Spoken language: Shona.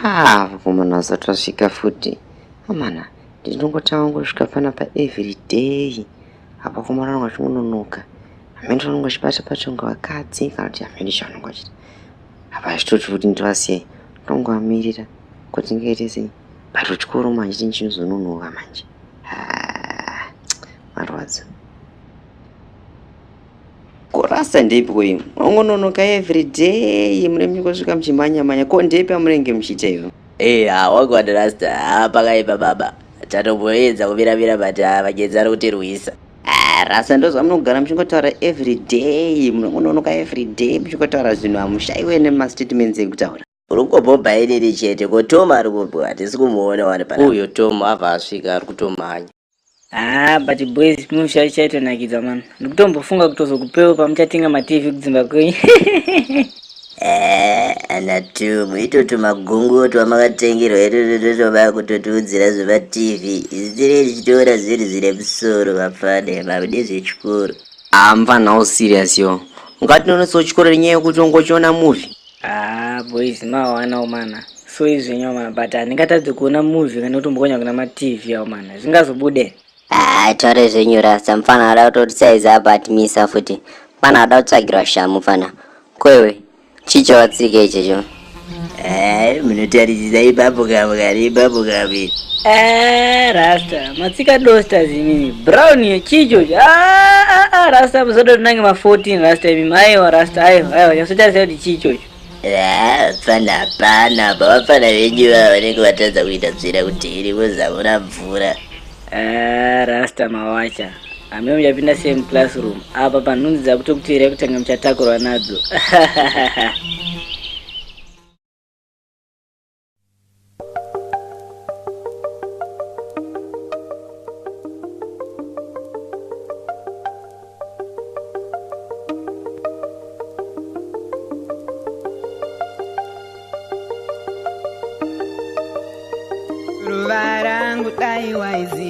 Komana zatra sika futi. Amana, ndinongotaka ngosvika panapa everyday. Apa komana ngachinonoka. Amendra ngosipata ngwakadzi kana kuti amendra ngwachita. Apa zvitoti kuti ndwase. Tongoamirira kuti ngaitese. Bado chikoro manje tinchizononoka manje. Marwadzo. Kurasa ndepi kuri? Ongononoka everyday mune mingosvika mchimanya ko ndepi amurenge muchita ivo? Wagwada rasta pakaipa baba. Tatomboedza kuviravira but vagedzara kutirwisa. Rasa ndozva munogara muchingotaura everyday, munonoka everyday muchingotaura zvinhu hamushaiwe nemastatements ekutaura. Uri kungobhomba inini chete ko Tom ari kubva hatisi kumuona wani pana. Uyo Tom abva asvika ari kutomhanya. But boys mushaitonakidza man. Ndikutombofunga kutozokupewo pamuchatenga ma-TV kudzimba kwenyu. Ana Tom itoto magunguto amakatengerwa itototoba kutotiudzira zvema-TV. Izitiri tichitora zvinhu zvine musoro mafane mabude zvechikoro. Mfana serious yo. Ungatinonoso chikoro nenyaya yekuti ongochiona movie. Boys mawanawo mana. So izvenyo mana but handingatadzi kuona movie kana kutombokonya kuna ma-TV yawo mana. Zvingazobude. Taure zvenyu rasta mufana ada kutotisize abatimisa futi. Mufana ada kutsvagirwa shamu mufana. Kwewe chicho watsika ichocho. Munotarisisa ipapo-kapi. Rasta matsika dosta zimini brown ye chicho. Rasta muzodo tunange ma14 rasta imi maiwa rasta aiwa yasotarisa kuti chicho. Fana pana bavafana venyu vanenge vatadza kuita bzira kuti iri muzamura mvura. Rasta mawacha amwe mujapinda same classroom apa panhunzi dzakutokutira kutanga muchatakurwa nadzo. Ruvarangu dai waizi